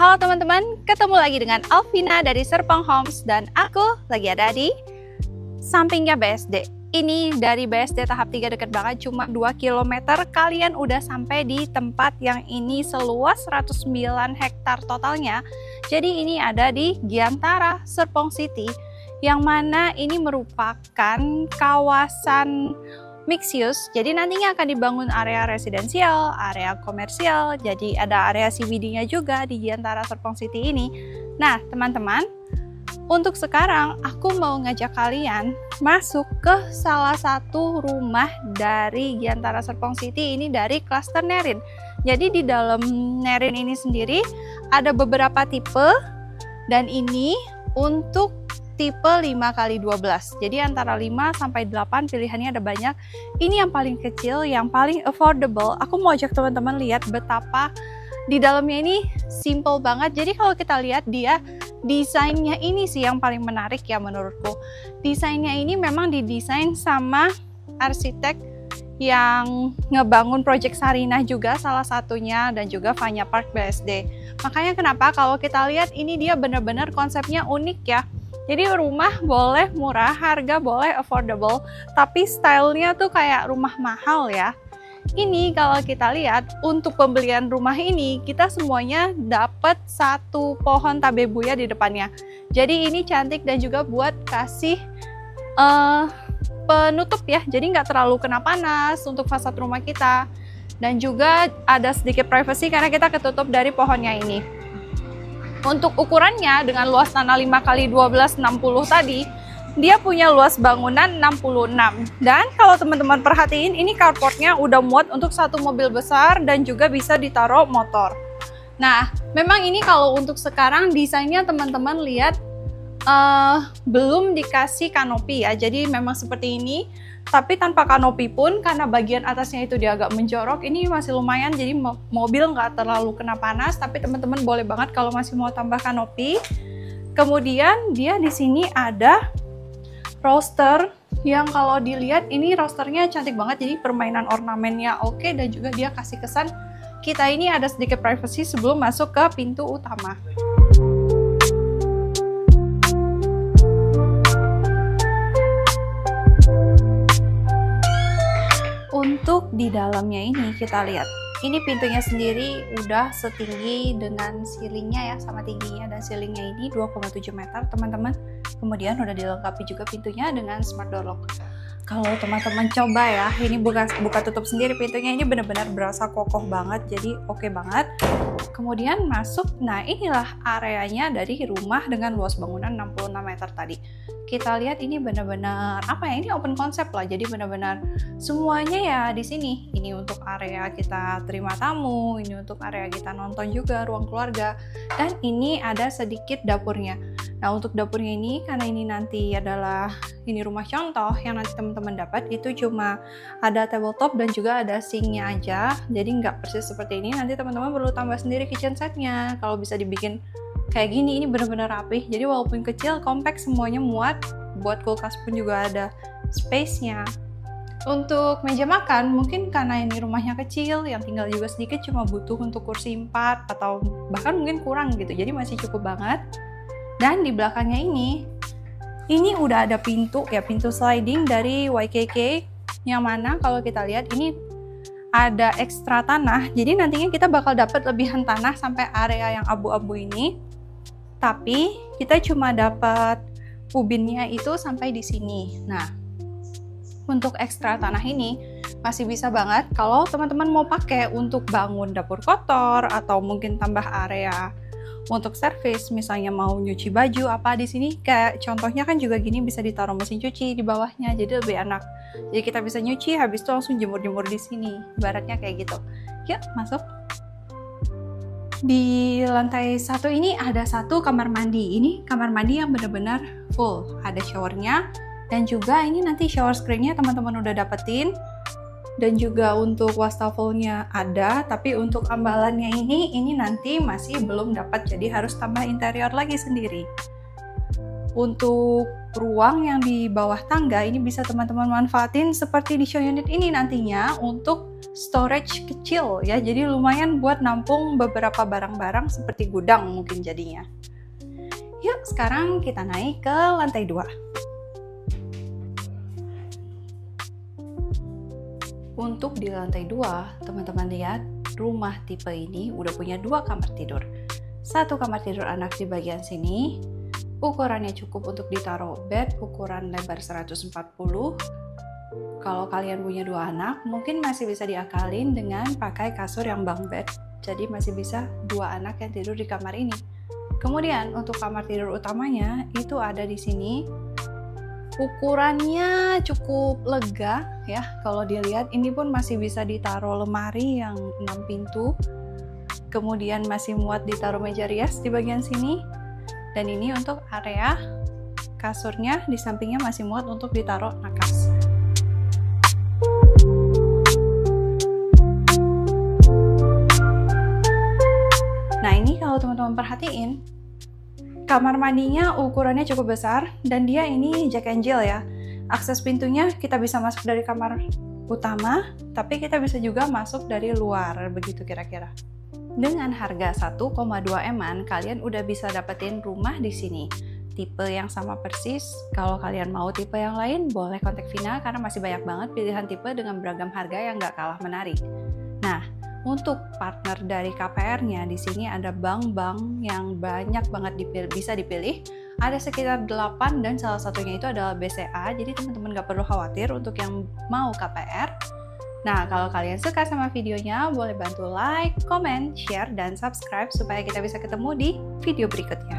Halo teman-teman, ketemu lagi dengan Alvina dari Serpong Homes dan aku lagi ada di sampingnya BSD. Ini dari BSD tahap 3 dekat banget, cuma 2 km kalian udah sampai di tempat yang ini seluas 109 hektar totalnya. Jadi ini ada di Giantara, Serpong City, yang mana ini merupakan kawasan mixed use, jadi nantinya akan dibangun area residensial, area komersial, jadi ada area CBD-nya juga di Giantara Serpong City ini. Nah teman-teman, untuk sekarang aku mau ngajak kalian masuk ke salah satu rumah dari Giantara Serpong City ini dari klaster Nerin. Jadi di dalam Nerin ini sendiri ada beberapa tipe, dan ini untuk tipe 5x12, jadi antara 5 sampai 8 pilihannya ada banyak. Ini yang paling kecil, yang paling affordable. Aku mau ajak teman-teman lihat betapa di dalamnya ini simple banget. Jadi kalau kita lihat dia desainnya ini sih yang paling menarik ya menurutku. Desainnya ini memang didesain sama arsitek yang ngebangun Project Sarinah juga salah satunya, dan juga Vanya Park BSD. Makanya kenapa kalau kita lihat ini dia benar-benar konsepnya unik ya. Jadi rumah boleh murah, harga boleh affordable, tapi stylenya tuh kayak rumah mahal ya. Ini kalau kita lihat untuk pembelian rumah ini, kita semuanya dapat satu pohon tabebuya di depannya. Jadi ini cantik dan juga buat kasih penutup ya, jadi nggak terlalu kena panas untuk fasad rumah kita. Dan juga ada sedikit privacy karena kita ketutup dari pohonnya ini. Untuk ukurannya dengan luas tanah 5x12 60 tadi, dia punya luas bangunan 66. Dan kalau teman-teman perhatiin, ini carportnya udah muat untuk satu mobil besar dan juga bisa ditaruh motor. Nah, memang ini kalau untuk sekarang desainnya teman-teman lihat belum dikasih kanopi ya, jadi memang seperti ini. Tapi tanpa kanopi pun, karena bagian atasnya itu dia agak menjorok, ini masih lumayan, jadi mobil nggak terlalu kena panas. Tapi teman-teman boleh banget kalau masih mau tambah kanopi. Kemudian dia di sini ada roster yang kalau dilihat ini rosternya cantik banget, jadi permainan ornamennya oke, dan juga dia kasih kesan kita ini ada sedikit privacy sebelum masuk ke pintu utama. Untuk di dalamnya ini kita lihat, ini pintunya sendiri udah setinggi dengan ceilingnya ya, sama tingginya, dan ceilingnya ini 2,7 meter teman-teman. Kemudian udah dilengkapi juga pintunya dengan smart door lock. Kalau teman-teman coba ya, ini buka tutup sendiri pintunya, ini benar-benar berasa kokoh banget, jadi oke banget. Kemudian masuk, nah inilah areanya dari rumah dengan luas bangunan 66 meter tadi. Kita lihat ini benar-benar apa ya, ini open concept lah, jadi benar-benar semuanya ya di sini. Ini untuk area kita terima tamu, ini untuk area kita nonton juga, ruang keluarga, dan ini ada sedikit dapurnya. Nah untuk dapurnya ini, karena ini nanti adalah ini rumah contoh yang nanti teman-teman dapat, itu cuma ada tabletop dan juga ada sinknya aja, jadi nggak persis seperti ini. Nanti teman-teman perlu tambah sendiri kitchen setnya. Kalau bisa dibikin kayak gini, ini benar-benar rapih, jadi walaupun kecil, compact, semuanya muat. Buat kulkas pun juga ada space-nya. Untuk meja makan, mungkin karena ini rumahnya kecil, yang tinggal juga sedikit, cuma butuh untuk kursi 4 atau bahkan mungkin kurang gitu, jadi masih cukup banget. Dan di belakangnya ini udah ada pintu ya, pintu sliding dari YKK, yang mana kalau kita lihat ini ada ekstra tanah, jadi nantinya kita bakal dapat lebihan tanah sampai area yang abu-abu ini. Tapi kita cuma dapat ubinnya itu sampai di sini. Nah, untuk ekstra tanah ini masih bisa banget kalau teman-teman mau pakai untuk bangun dapur kotor, atau mungkin tambah area untuk servis, misalnya mau nyuci baju apa di sini, kayak contohnya kan juga gini, bisa ditaruh mesin cuci di bawahnya, jadi lebih enak. Jadi kita bisa nyuci, habis itu langsung jemur-jemur di sini, ibaratnya kayak gitu. Yuk masuk. Di lantai 1 ini ada satu kamar mandi. Ini kamar mandi yang benar-benar full, ada showernya, dan juga ini nanti shower screen-nya teman-teman udah dapetin. Dan juga untuk wastafelnya ada, tapi untuk ambalannya ini nanti masih belum dapat, jadi harus tambah interior lagi sendiri. Untuk ruang yang di bawah tangga ini bisa teman-teman manfaatin seperti di show unit ini nantinya untuk storage kecil ya, jadi lumayan buat nampung beberapa barang-barang seperti gudang mungkin jadinya. Yuk sekarang kita naik ke lantai 2. Untuk di lantai 2, teman-teman lihat, rumah tipe ini udah punya 2 kamar tidur. Satu kamar tidur anak di bagian sini, ukurannya cukup untuk ditaruh bed, ukuran lebar 140. Kalau kalian punya 2 anak, mungkin masih bisa diakalin dengan pakai kasur yang bunk bed. Jadi masih bisa 2 anak yang tidur di kamar ini. Kemudian untuk kamar tidur utamanya itu ada di sini. Ukurannya cukup lega ya. Kalau dilihat ini pun masih bisa ditaruh lemari yang 6 pintu. Kemudian masih muat ditaruh meja rias di bagian sini. Dan ini untuk area kasurnya, di sampingnya masih muat untuk ditaruh nakas. Nah ini kalau teman-teman perhatiin, kamar mandinya ukurannya cukup besar dan dia ini Jack and Jill ya. Akses pintunya kita bisa masuk dari kamar utama, tapi kita bisa juga masuk dari luar, begitu kira-kira. Dengan harga 1,2 M-an, kalian udah bisa dapetin rumah di sini. Tipe yang sama persis. Kalau kalian mau tipe yang lain, boleh kontak Vina karena masih banyak banget pilihan tipe dengan beragam harga yang gak kalah menarik. Nah, untuk partner dari KPR-nya, di sini ada bank-bank yang banyak banget bisa dipilih. Ada sekitar 8 dan salah satunya itu adalah BCA, jadi teman-teman gak perlu khawatir untuk yang mau KPR. Nah, kalau kalian suka sama videonya, boleh bantu like, comment, share, dan subscribe supaya kita bisa ketemu di video berikutnya.